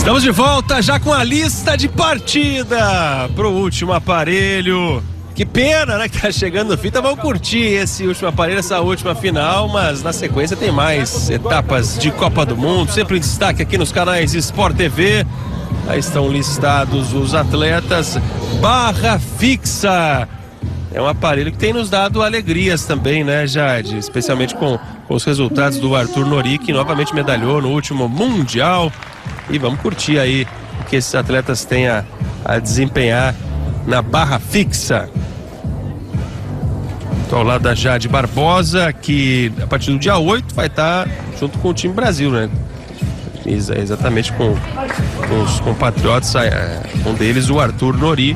Estamos de volta já com a lista de partida pro último aparelho. Que pena, né, que tá chegando no fim. Então vamos curtir esse último aparelho, essa última final, mas na sequência tem mais etapas de Copa do Mundo, sempre em destaque aqui nos canais Sport TV. Aí estão listados os atletas. Barra fixa. É um aparelho que tem nos dado alegrias também, né, Jade? Especialmente com os resultados do Arthur Nori, que novamente medalhou no último Mundial. E vamos curtir aí o que esses atletas têm a desempenhar na barra fixa. Estou ao lado da Jade Barbosa, que a partir do dia 8 vai estar junto com o time Brasil, né? Exatamente com os compatriotas, um deles o Arthur Nori,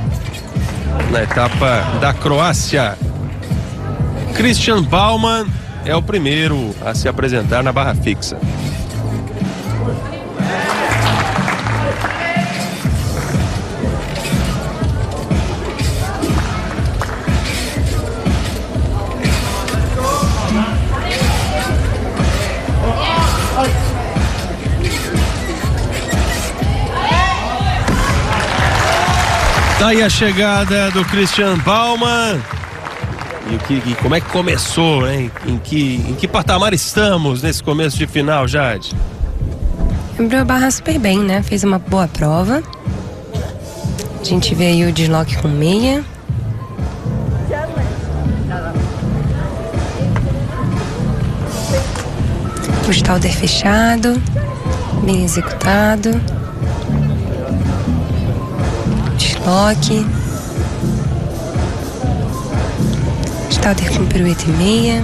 na etapa da Croácia. Christian Baumann é o primeiro a se apresentar na barra fixa. Daí a chegada do Christian Baumann. E como é que começou, hein? Em que patamar estamos nesse começo de final, Jade? Abriu a barra super bem, né? Fez uma boa prova. A gente vê aí o desloque com meia. O Stalder fechado, bem executado. Desloque. Stalder com pirueta e meia.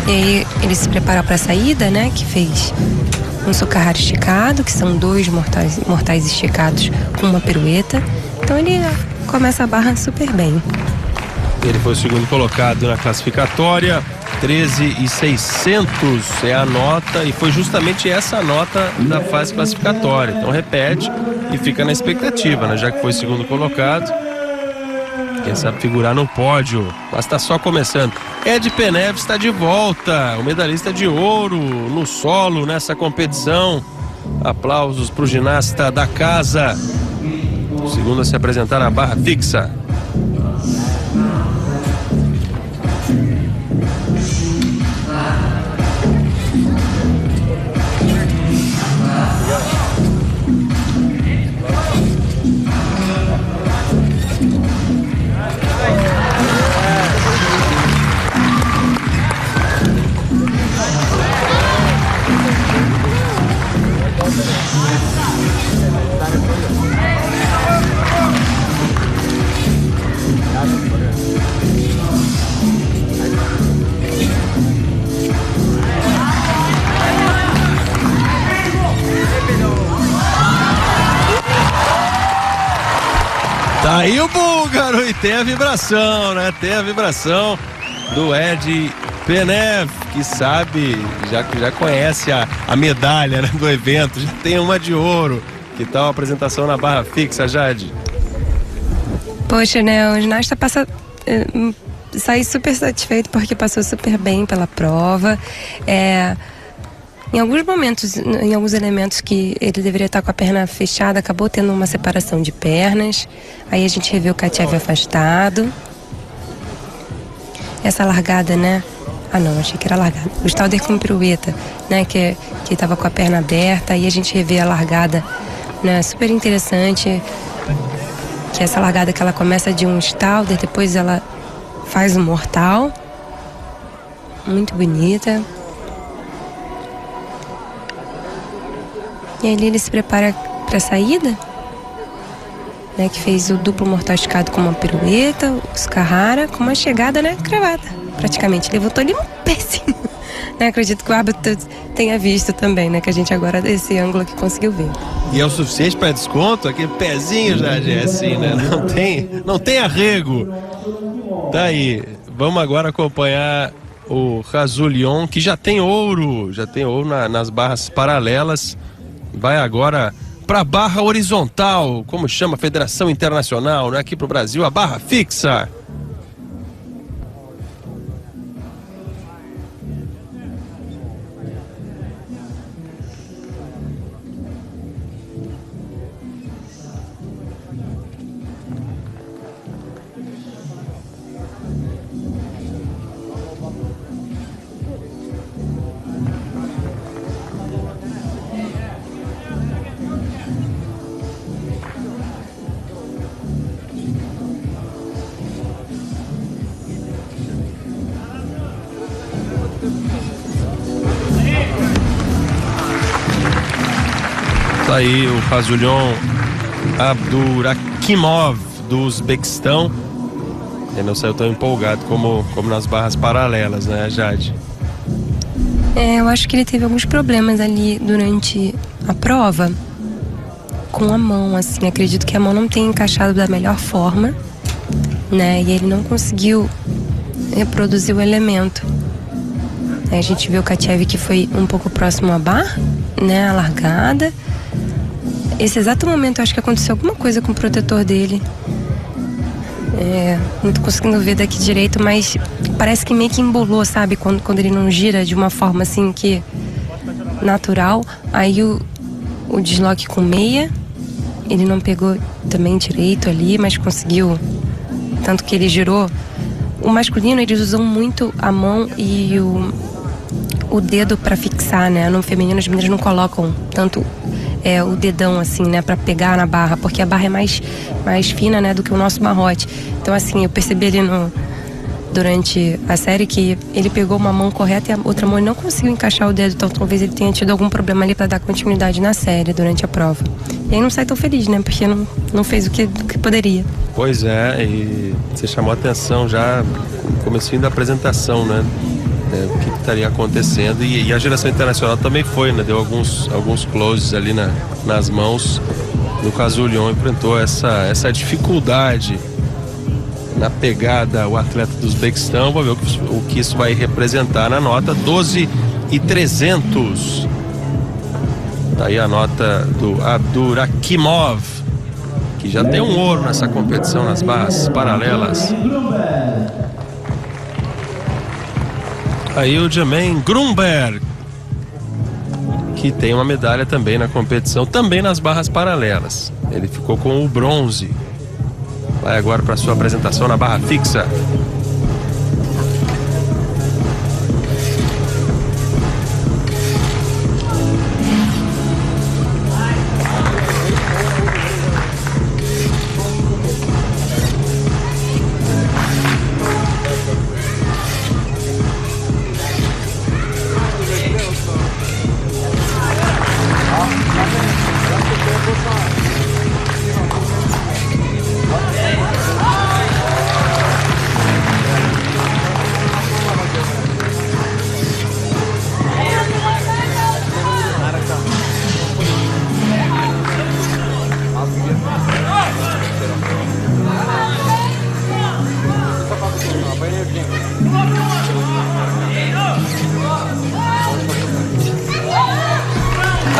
E aí ele se prepara para a saída, né? Que fez um socarrado esticado, que são dois mortais esticados com uma pirueta. Então ele começa a barra super bem. Ele foi o segundo colocado na classificatória. 13.600 é a nota, e foi justamente essa nota da fase classificatória. Então repete e fica na expectativa, né? Já que foi segundo colocado, quem sabe figurar no pódio, mas está só começando. Ed Penev está de volta, o medalhista de ouro no solo nessa competição. Aplausos para o ginasta da casa, o segundo a se apresentar na barra fixa. Tá aí o búlgaro, e tem a vibração, né? Tem a vibração do Ed Penev, que sabe, já conhece a medalha, né, do evento, já tem uma de ouro. Que tal a apresentação na barra fixa, Jade? Poxa, né? O ginasta saí super satisfeito porque passou super bem pela prova. Em alguns momentos, em alguns elementos que ele deveria estar com a perna fechada, acabou tendo uma separação de pernas. Aí a gente revê o Katiev afastado. Essa largada, né? Ah, não, achei que era largada. O Stalder com pirueta, né? Que estava com a perna aberta. Aí a gente revê a largada, né? Super interessante. Que é essa largada que ela começa de um Stalder, depois ela faz um mortal. Muito bonita. E ali ele se prepara para a saída, né, que fez o duplo mortal esticado com uma pirueta, o Scarrara, com uma chegada, né, cravada, praticamente. Levantou ali um pezinho. Né, acredito que o árbitro tenha visto também, né, que a gente agora, desse ângulo aqui, conseguiu ver. E é o suficiente para desconto? Aquele pezinho já é assim, né? Não tem arrego. Daí, vamos agora acompanhar o Razulion, que já tem ouro nas barras paralelas. Vai agora para a barra horizontal, como chama a Federação Internacional, né? Aqui para o Brasil, a barra fixa. Tá aí o Khazulyon Abdurakimov do Uzbequistão. Ele não saiu tão empolgado como nas barras paralelas, né, Jade? Eu acho que ele teve alguns problemas ali durante a prova com a mão, assim. Acredito que a mão não tenha encaixado da melhor forma, né? E ele não conseguiu reproduzir o elemento. A gente viu o Katchev que foi um pouco próximo à barra, né? A largada. Esse exato momento eu acho que aconteceu alguma coisa com o protetor dele. Não tô conseguindo ver daqui direito, mas parece que meio que embolou, sabe? Quando ele não gira de uma forma assim que natural. Aí o desloque com meia, ele não pegou também direito ali, mas conseguiu. Tanto que ele girou. O masculino, eles usam muito a mão e o dedo para fixar, né? No feminino, as meninas não colocam tanto o dedão, assim, né? Pra pegar na barra, porque a barra é mais fina, né? Do que o nosso barrote. Então, assim, eu percebi ali durante a série que ele pegou uma mão correta e a outra mão ele não conseguiu encaixar o dedo. Então, talvez ele tenha tido algum problema ali pra dar continuidade na série durante a prova. E aí não sai tão feliz, né? Porque não fez o que poderia. Pois é, e você chamou a atenção já no comecinho da apresentação, né? O que estaria acontecendo, e a geração internacional também foi, né? Deu alguns closes ali nas mãos. No Khazulyon enfrentou essa dificuldade na pegada, o atleta do Uzbequistão. Vamos ver o que isso vai representar na nota. 12.300. Tá aí a nota do Abdurakimov, que já tem um ouro nessa competição nas barras paralelas. Aí o Jermaine Grunberg, que tem uma medalha também na competição, também nas barras paralelas. Ele ficou com o bronze. Vai agora para sua apresentação na barra fixa.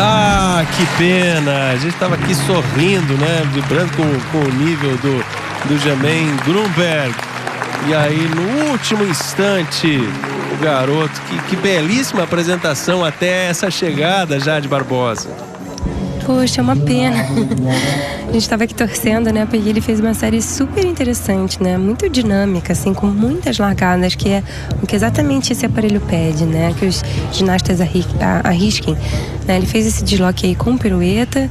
Ah, que pena, a gente estava aqui sorrindo, né, vibrando com o nível do Jermaine Grunberg. E aí no último instante, o garoto, que belíssima apresentação até essa chegada, Jade Barbosa. Poxa, é uma pena. A gente estava aqui torcendo, né? Porque ele fez uma série super interessante, né? Muito dinâmica, assim, com muitas largadas, que é o que exatamente esse aparelho pede, né? Que os ginastas arrisquem. Né? Ele fez esse desloque aí com pirueta,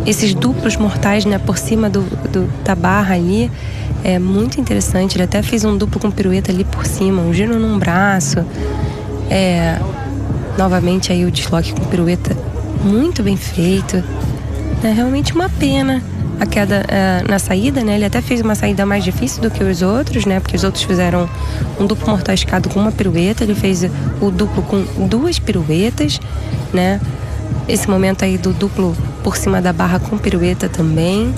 esses duplos mortais, né? Por cima da barra ali. É muito interessante. Ele até fez um duplo com pirueta ali por cima, um giro num braço. Novamente aí o desloque com pirueta muito bem feito. É realmente uma pena a queda na saída, né? Ele até fez uma saída mais difícil do que os outros, né? Porque os outros fizeram um duplo mortal escado com uma pirueta. Ele fez o duplo com 2 piruetas, né? Esse momento aí do duplo por cima da barra com pirueta também.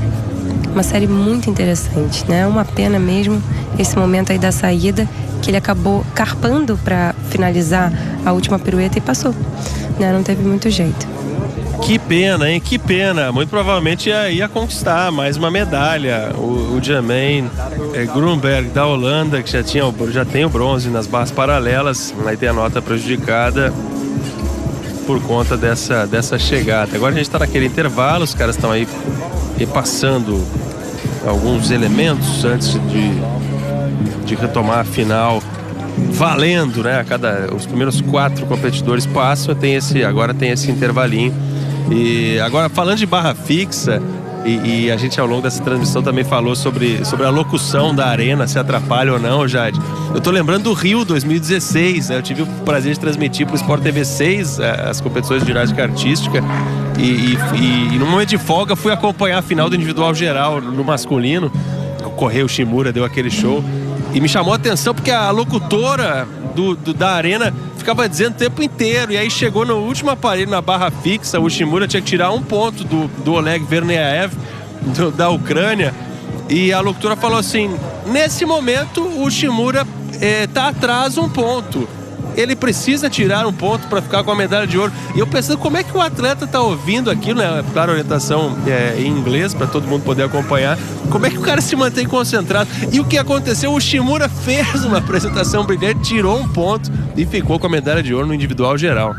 Uma série muito interessante, né? Uma pena mesmo esse momento aí da saída, que ele acabou carpando para finalizar a última pirueta e passou, né? Não teve muito jeito. Que pena, hein? Que pena. Muito provavelmente ia conquistar mais uma medalha. O Jermaine Grunberg da Holanda, que já tem o bronze nas barras paralelas, aí tem a nota prejudicada por conta dessa chegada. Agora a gente está naquele intervalo, os caras estão aí repassando alguns elementos antes de retomar a final, valendo, né? Os primeiros 4 competidores passam, agora tem esse intervalinho. E agora, falando de barra fixa, E a gente ao longo dessa transmissão também falou sobre a locução da arena, se atrapalha ou não, Jade. Eu tô lembrando do Rio 2016, né? Eu tive o prazer de transmitir pro Sport TV 6 as competições de ginástica artística e no momento de folga fui acompanhar a final do individual geral no masculino. O Correio Shimura deu aquele show e me chamou a atenção porque a locutora da arena ficava dizendo o tempo inteiro, e aí chegou no último aparelho, na barra fixa, o Shimura tinha que tirar um ponto do Oleg Verneaev da Ucrânia, e a locutora falou assim: nesse momento o Shimura tá atrás um ponto, ele precisa tirar um ponto para ficar com a medalha de ouro. E eu pensando, como é que o atleta tá ouvindo aquilo, né? Claro, orientação em inglês para todo mundo poder acompanhar. Como é que o cara se mantém concentrado? E o que aconteceu? O Shimura fez uma apresentação brilhante, tirou um ponto e ficou com a medalha de ouro no individual geral.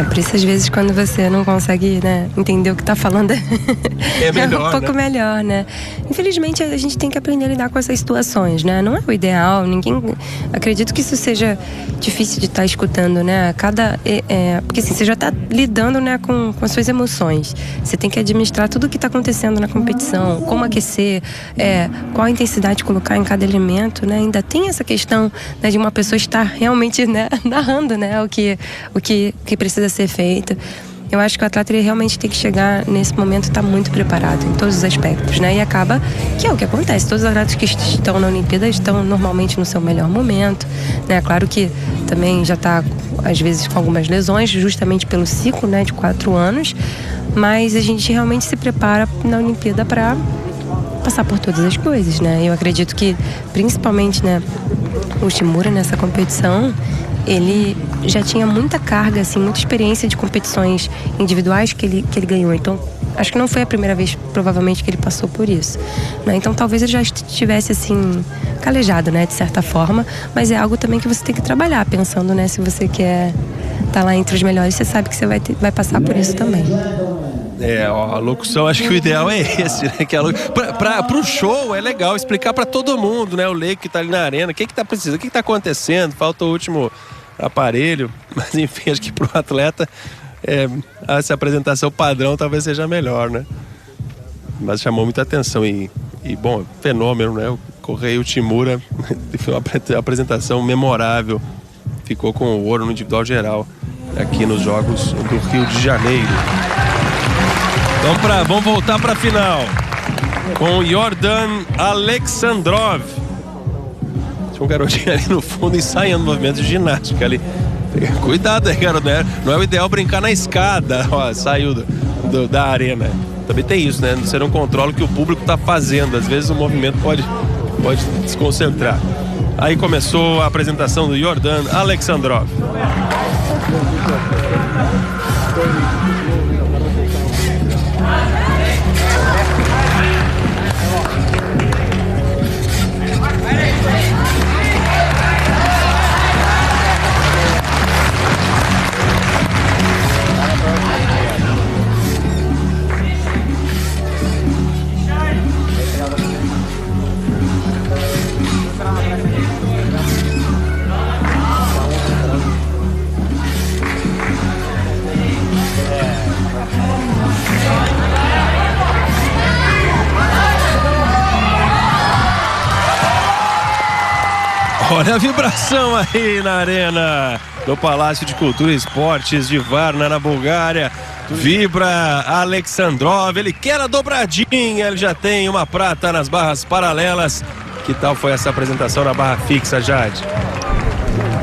Por isso, às vezes, quando você não consegue, né, entender o que está falando, é melhor, um pouco melhor, né? Infelizmente, a gente tem que aprender a lidar com essas situações, né? Não é o ideal, acredito que isso seja difícil de estar escutando, né? Porque assim, você já está lidando, né, com as suas emoções. Você tem que administrar tudo o que está acontecendo na competição, como aquecer, qual a intensidade colocar em cada elemento, né? Ainda tem essa questão, né, de uma pessoa estar realmente, né, narrando, né, o que precisa ser feito. Eu acho que o atleta, ele realmente tem que chegar nesse momento, estar muito preparado em todos os aspectos, né? E acaba que é o que acontece. Todos os atletas que estão na Olimpíada estão normalmente no seu melhor momento, né? Claro que também já está, às vezes, com algumas lesões, justamente pelo ciclo, né, de 4 anos, mas a gente realmente se prepara na Olimpíada para passar por todas as coisas, né? Eu acredito que, principalmente, né, o Shimura nessa competição, ele já tinha muita carga, assim, muita experiência de competições individuais que ele ganhou. Então, acho que não foi a primeira vez, provavelmente, que ele passou por isso, né? Então, talvez ele já estivesse, assim, calejado, né, de certa forma. Mas é algo também que você tem que trabalhar, pensando, né, se você quer estar lá entre os melhores, você sabe que você vai passar por isso também. A locução, acho que o ideal é esse, né? Pro show é legal explicar pra todo mundo, né? O leigo que tá ali na arena, o que tá precisando, o que tá acontecendo, falta o último aparelho. Mas enfim, acho que pro atleta essa apresentação padrão talvez seja melhor, né? Mas chamou muita atenção e bom, fenômeno, né? O Correio Shimura foi uma apresentação memorável, ficou com o ouro no individual geral aqui nos Jogos do Rio de Janeiro. Vamos voltar para a final com Yordan Alexandrov. Tinha um garotinho ali no fundo ensaiando movimentos de ginástica ali. Cuidado aí, garoto, não é o ideal brincar na escada. Ó, saiu da arena. Também tem isso, né? Você não controla o que o público está fazendo. Às vezes o movimento pode desconcentrar. Aí começou a apresentação do Yordan Alexandrov. Olha a vibração aí na arena do Palácio de Cultura e Esportes de Varna, na Bulgária. Vibra Alexandrov, ele quer a dobradinha, ele já tem uma prata nas barras paralelas. Que tal foi essa apresentação na barra fixa, Jade?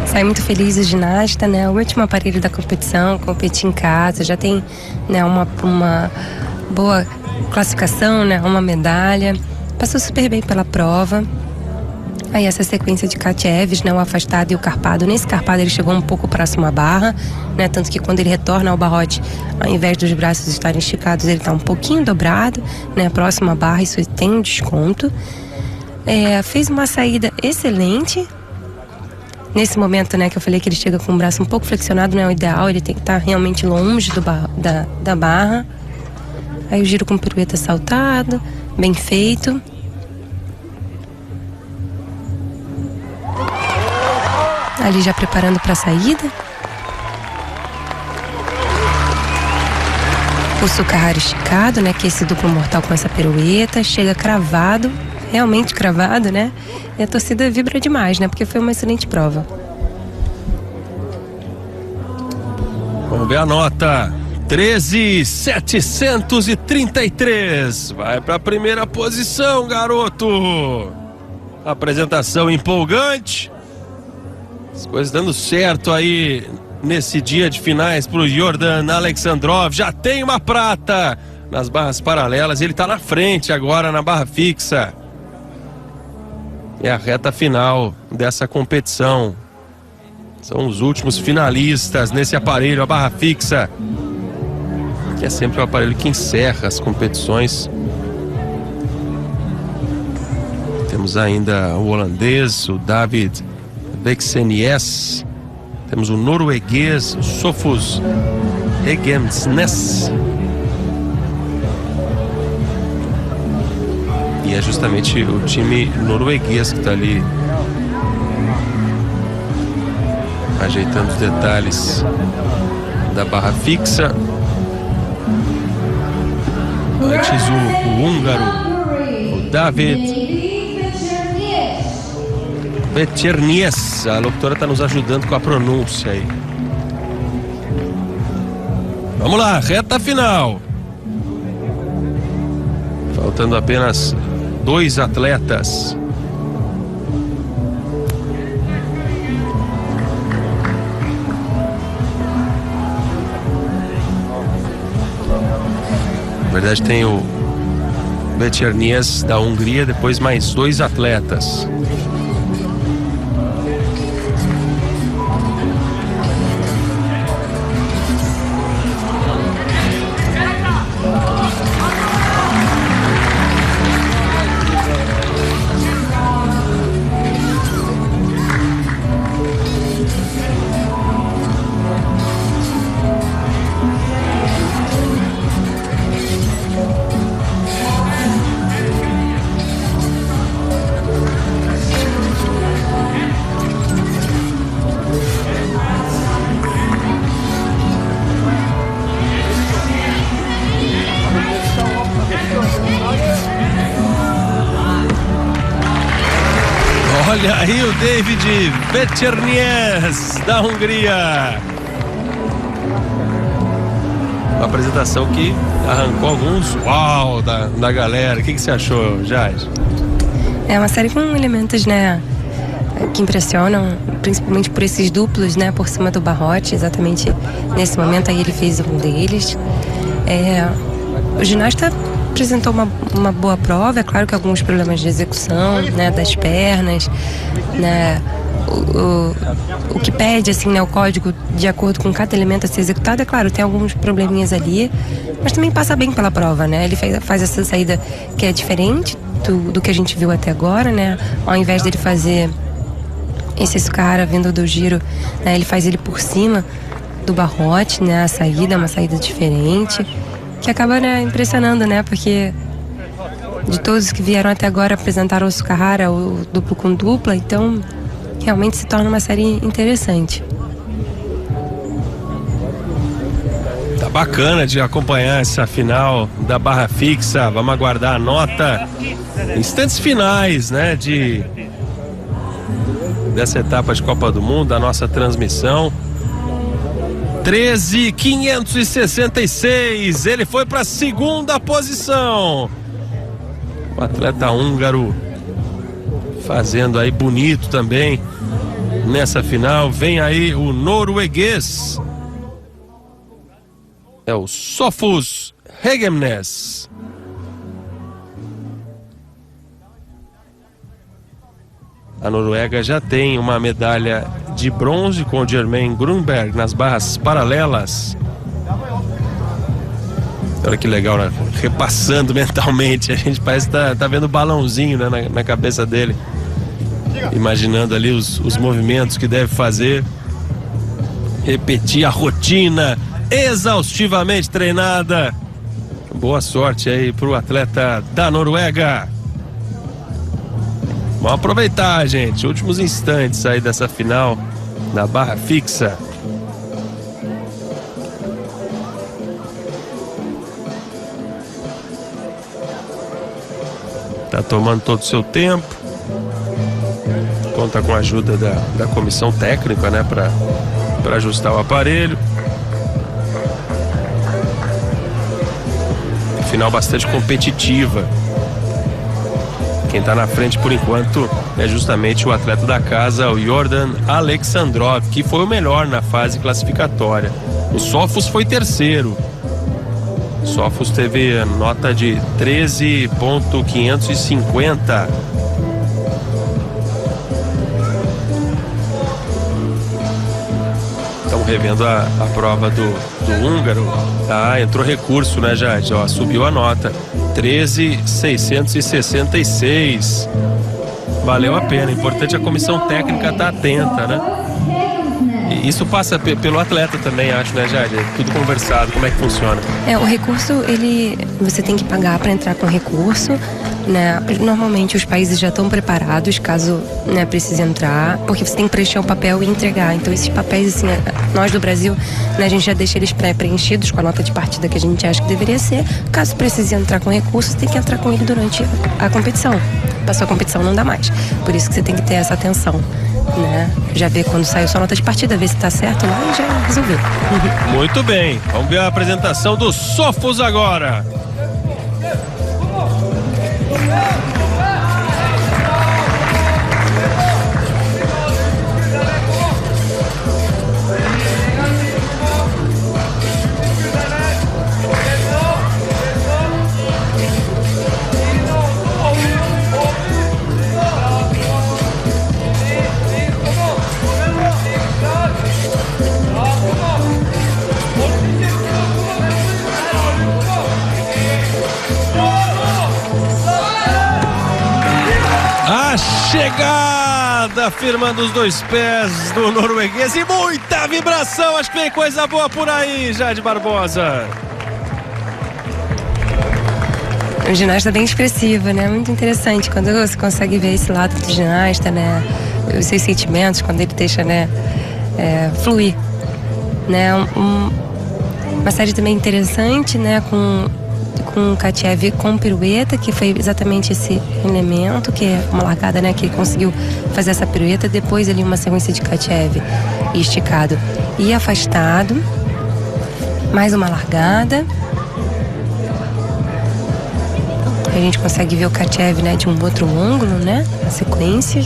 Sai muito feliz o ginasta, né? O último aparelho da competição, competir em casa, já tem, né, uma boa classificação, né? Uma medalha. Passou super bem pela prova. Aí essa sequência de Katieves, né, o afastado e o carpado. Nesse carpado ele chegou um pouco próximo à barra, né, tanto que quando ele retorna ao barrote, ao invés dos braços estarem esticados, ele está um pouquinho dobrado, né, próximo à barra, isso tem um desconto. Fez uma saída excelente. Nesse momento, né, que eu falei que ele chega com o braço um pouco flexionado, não é o ideal, ele tem que estar realmente longe da barra. Aí o giro com pirueta saltado, bem feito. Ali já preparando para a saída. o Sukahara esticado, né? Que é esse duplo mortal com essa pirueta, chega cravado, realmente cravado, né? E a torcida vibra demais, né? Porque foi uma excelente prova. Vamos ver a nota. 13.733. Vai para a primeira posição, garoto. Apresentação empolgante. As coisas dando certo aí nesse dia de finais para o Jordan Alexandrov. Já tem uma prata nas barras paralelas. Ele está na frente agora na barra fixa. É a reta final dessa competição. São os últimos finalistas nesse aparelho, a barra fixa, que é sempre o aparelho que encerra as competições. Temos ainda o holandês, o David Vexenies. Temos o norueguês, o Sofus Hegemsnes. E é justamente o time norueguês que está ali ajeitando os detalhes da barra fixa. Antes o húngaro, o David Večernies. A locutora está nos ajudando com a pronúncia aí. Vamos lá, reta final. Faltando apenas 2 atletas. Na verdade tem o Večernies da Hungria, depois mais 2 atletas. Olha aí o David Večernies da Hungria. Uma apresentação que arrancou alguns uau da galera. O que você achou, Jade? É uma série com elementos, né, que impressionam, principalmente por esses duplos, né, por cima do barrote. Exatamente nesse momento aí ele fez um deles. O ginasta apresentou uma boa prova. É claro que alguns problemas de execução, né, das pernas, né, o que pede, assim, né, o código de acordo com cada elemento a ser executado. É claro, tem alguns probleminhas ali, mas também passa bem pela prova, né? Ele faz essa saída que é diferente do que a gente viu até agora, né? Ao invés dele fazer esse Sukahara vindo do giro, né, ele faz ele por cima do barrote, né? A saída é uma saída diferente, que acaba, né, impressionando, né? Porque de todos que vieram até agora apresentaram o Sukahara, o duplo com dupla, então realmente se torna uma série interessante. Tá bacana de acompanhar essa final da barra fixa. Vamos aguardar a nota. Instantes finais, né, dessa etapa de Copa do Mundo, da nossa transmissão. 13.566. Ele foi para a segunda posição. O atleta húngaro fazendo aí bonito também nessa final. Vem aí o norueguês. É o Sofus Hegemnes. A Noruega já tem uma medalha de bronze com o Jermaine Grunberg nas barras paralelas. Olha que legal, né? Repassando mentalmente. A gente parece que tá vendo balãozinho, né, na cabeça dele. Imaginando ali os movimentos que deve fazer. Repetir a rotina exaustivamente treinada. Boa sorte aí pro atleta da Noruega. Vamos aproveitar, gente. Últimos instantes aí dessa final da barra fixa. Tá tomando todo o seu tempo. Conta com a ajuda da comissão técnica, né, para ajustar o aparelho. Final bastante competitiva. Quem está na frente por enquanto é justamente o atleta da casa, o Jordan Alexandrov, que foi o melhor na fase classificatória. O Sofos foi terceiro. O Sofos teve nota de 13.550. Estamos revendo a prova do húngaro. Entrou recurso, né, Jade? Subiu a nota. 13.666. Valeu a pena. Importante a comissão técnica estar atenta, né? E isso passa pelo atleta também, acho, né, Jade? Tudo conversado. Como é que funciona? O recurso, você tem que pagar para entrar com recurso, né? Normalmente os países já estão preparados caso, né, precise entrar, porque você tem que preencher o papel e entregar. Então esses papéis, assim, nós do Brasil, né, a gente já deixa eles pré-preenchidos com a nota de partida que a gente acha que deveria ser. Caso precise entrar com recurso, você tem que entrar com ele durante a competição. Passou a competição, não dá mais. Por isso que você tem que ter essa atenção, né? Já ver quando saiu sua nota de partida, ver se tá certo lá e já resolveu. Muito bem, vamos ver a apresentação do Sofos agora. A chegada, firmando os dois pés do norueguês e muita vibração. Acho que vem coisa boa por aí, Jade Barbosa. O ginasta é bem expressivo, né? Muito interessante quando você consegue ver esse lado do ginasta, né? Os seus sentimentos, quando ele deixa, né, fluir, né? Uma série também interessante, né? Com Katchev com pirueta, que foi exatamente esse elemento, que é uma largada, né, que ele conseguiu fazer essa pirueta, depois ali uma sequência de Katchev esticado e afastado, mais uma largada. A gente consegue ver o Katchev, né, de um outro ângulo, né, na sequência.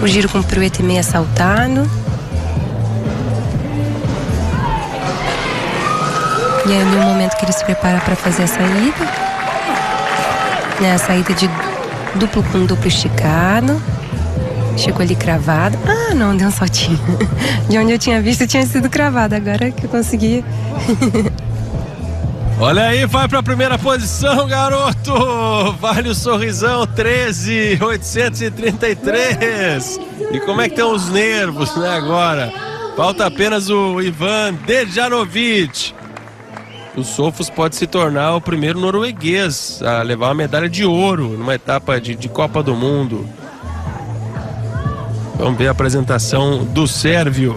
O giro com pirueta e meia saltado. E aí, no momento que ele se prepara para fazer a saída, né, a saída de duplo com duplo esticado. Chegou ali cravado. Ah, não, deu um saltinho. De onde eu tinha visto, tinha sido cravado. Agora que eu consegui. Olha aí, vai para a primeira posição, garoto. Vale o sorrisão, 13.833. E como é que estão os nervos, né, agora? Falta apenas o Ivan Dejanovic. O Sofos pode se tornar o primeiro norueguês a levar uma medalha de ouro numa etapa de Copa do Mundo. Vamos ver a apresentação do sérvio.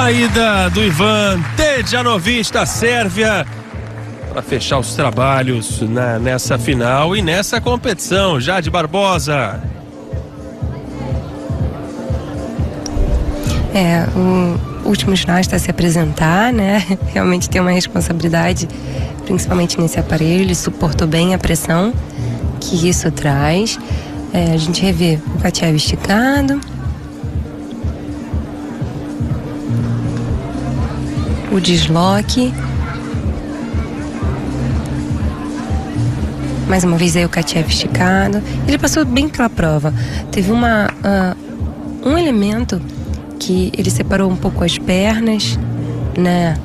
Saída do Ivan Dejanovic da Sérvia para fechar os trabalhos nessa final e nessa competição. Jade Barbosa. O último ginasta a se apresentar, né? Realmente tem uma responsabilidade, principalmente nesse aparelho. Ele suportou bem a pressão que isso traz. A gente revê o Katchev esticado. o desloque. Mais uma vez aí o Katchev esticado. Ele passou bem pela prova. Teve um elemento que ele separou um pouco as pernas, né?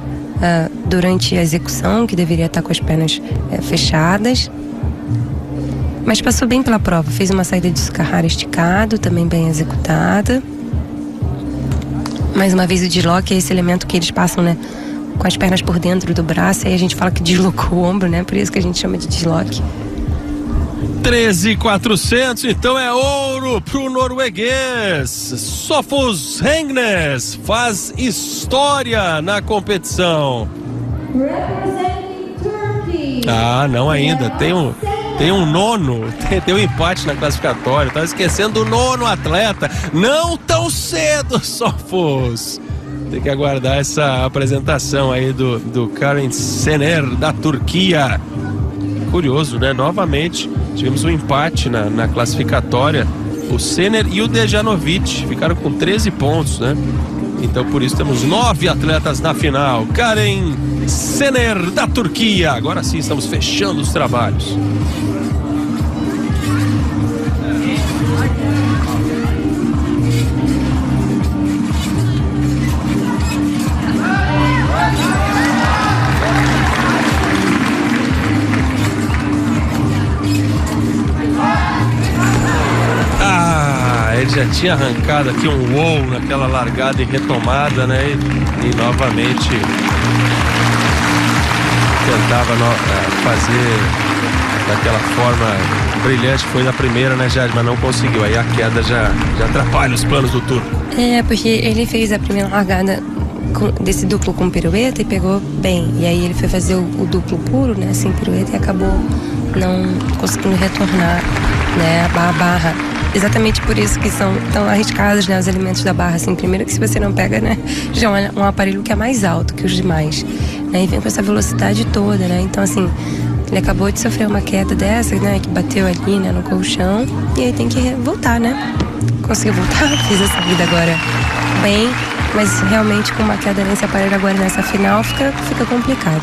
Durante a execução, que deveria estar com as pernas fechadas. Mas passou bem pela prova. Fez uma saída de Carrara esticado, também bem executada. Mais uma vez o desloque é esse elemento que eles passam, né? Com as pernas por dentro do braço. Aí a gente fala que deslocou o ombro, né? Por isso que a gente chama de desloque. 13.400, então é ouro pro norueguês. Sophus Hengnes faz história na competição. Não ainda. Tem um nono, tem um empate na classificatória. Tava esquecendo do nono atleta. Não tão cedo, Sophus. Tem que aguardar essa apresentação aí do Karen Sener, da Turquia. Curioso, né? Novamente tivemos um empate na classificatória. O Sener e o Dejanovic ficaram com 13 pontos, né? Então por isso temos 9 atletas na final. Karen Sener, da Turquia. Agora sim estamos fechando os trabalhos. Ele já tinha arrancado aqui um wow naquela largada e retomada, né? E novamente tentava fazer daquela forma brilhante que foi na primeira, né, Jade? Mas não conseguiu. Aí a queda já atrapalha os planos do turno. Porque ele fez a primeira largada desse duplo com pirueta e pegou bem. E aí ele foi fazer o duplo puro, né? Sem pirueta, e acabou não conseguindo retornar, né? A barra. Exatamente por isso que são tão arriscados, né, os elementos da barra. Assim, primeiro que se você não pega, né, já é um aparelho que é mais alto que os demais, né, e vem com essa velocidade toda, né. Então, assim, ele acabou de sofrer uma queda dessa, né, que bateu ali, né, no colchão, e aí tem que voltar, né. Conseguiu voltar, fez essa vida agora bem, mas realmente com uma queda nesse aparelho agora nessa final fica complicado.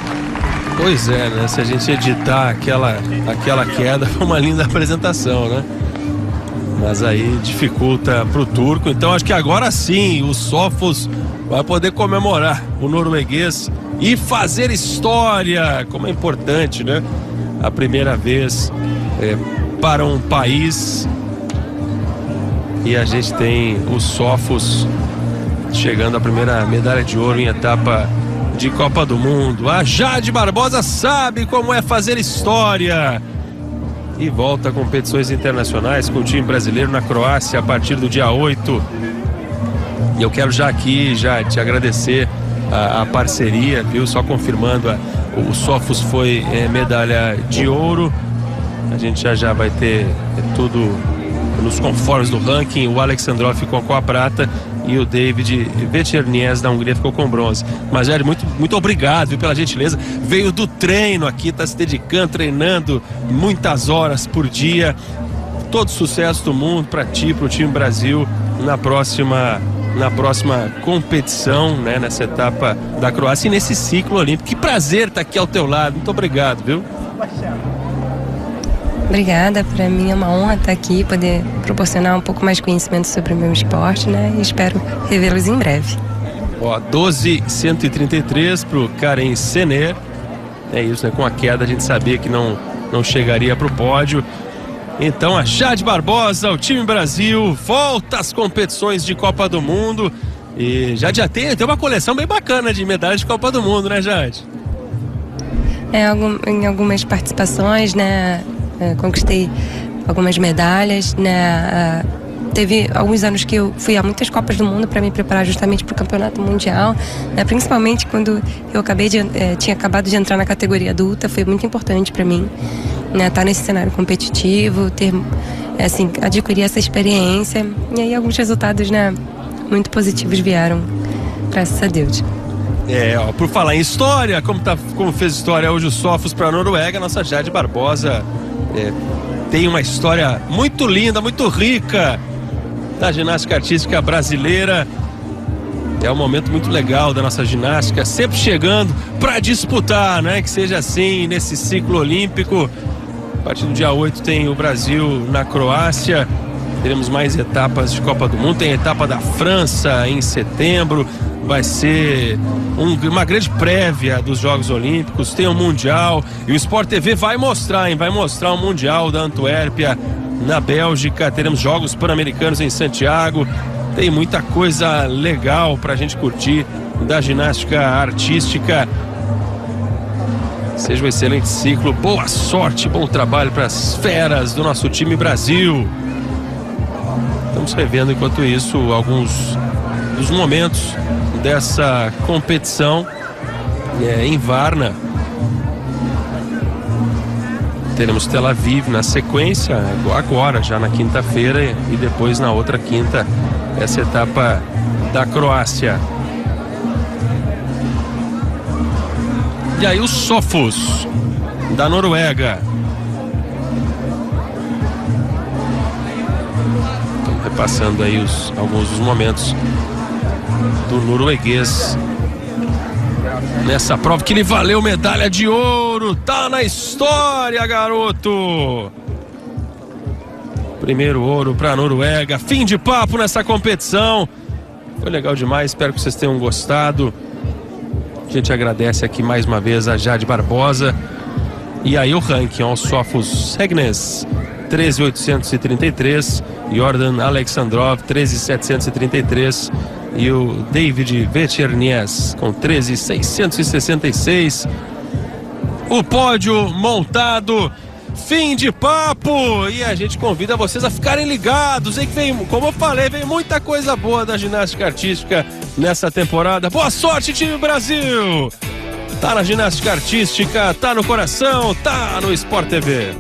Pois é, né, se a gente editar aquela queda, foi uma linda apresentação, né. Mas aí dificulta pro turco. Então acho que agora sim o Sophus vai poder comemorar o norueguês e fazer história. Como é importante, né? A primeira vez para um país. E a gente tem o Sophus chegando à primeira medalha de ouro em etapa de Copa do Mundo. A Jade Barbosa sabe como é fazer história. E volta a competições internacionais com o time brasileiro na Croácia a partir do dia 8. E eu quero já aqui te agradecer a parceria, viu? Só confirmando, o Sophus foi medalha de ouro. A gente já vai ter tudo nos conformes do ranking. O Alexandrov ficou com a prata e o David Vechernies da Hungria ficou com bronze. Mas, Jair, muito obrigado, viu, pela gentileza. Veio do treino aqui, está se dedicando, treinando muitas horas por dia. Todo sucesso do mundo para ti, para o time Brasil na próxima competição, né, nessa etapa da Croácia e nesse ciclo olímpico. Que prazer estar aqui ao teu lado. Muito obrigado, viu? Obrigada, para mim é uma honra estar aqui, poder proporcionar um pouco mais de conhecimento sobre o meu esporte, né? E espero revê-los em breve. 12.133 pro Karen Sener. É isso, né? Com a queda a gente sabia que não chegaria pro pódio. Então a Jade Barbosa, o time Brasil, volta às competições de Copa do Mundo. E já tem uma coleção bem bacana de medalhas de Copa do Mundo, né, Jade? Em algumas participações, né? Conquistei algumas medalhas, né? Teve alguns anos que eu fui a muitas Copas do Mundo para me preparar justamente para o Campeonato Mundial, né? Principalmente quando eu tinha acabado de entrar na categoria adulta, foi muito importante para mim, né? Estar nesse cenário competitivo, adquirir essa experiência, e aí alguns resultados, né, muito positivos vieram, graças a Deus. Por falar em história, como fez história hoje o Sophus para a Noruega, nossa Jade Barbosa tem uma história muito linda, muito rica da ginástica artística brasileira. É um momento muito legal da nossa ginástica, sempre chegando para disputar, né? Que seja assim nesse ciclo olímpico. A partir do dia 8 tem o Brasil na Croácia. Teremos mais etapas de Copa do Mundo. Tem a etapa da França em setembro. Vai ser uma grande prévia dos Jogos Olímpicos. Tem o Mundial. E o Sport TV vai mostrar, hein? Vai mostrar o Mundial da Antuérpia na Bélgica. Teremos Jogos Pan-Americanos em Santiago. Tem muita coisa legal pra gente curtir da ginástica artística. Seja um excelente ciclo. Boa sorte, bom trabalho para as feras do nosso time Brasil. Estamos revendo, enquanto isso, alguns dos momentos dessa competição em Varna. Teremos Tel Aviv na sequência, agora, já na quinta-feira, e depois na outra quinta, essa etapa da Croácia. E aí o Sofos, da Noruega. Estamos repassando aí alguns dos momentos do norueguês nessa prova que lhe valeu medalha de ouro. Tá na história, garoto. Primeiro ouro para a Noruega. Fim de papo nessa competição. Foi legal demais, espero que vocês tenham gostado. A gente agradece aqui mais uma vez a Jade Barbosa. E aí o ranking, ó, o Sofos Regnes 13.833, Jordan Alexandrov 13.733 e o David Vechernies com 13.666. O pódio montado. Fim de papo. E a gente convida vocês a ficarem ligados, hein, que vem, como eu falei, vem muita coisa boa da ginástica artística nessa temporada. Boa sorte, time Brasil. Tá na ginástica artística, tá no coração, tá no Sport TV.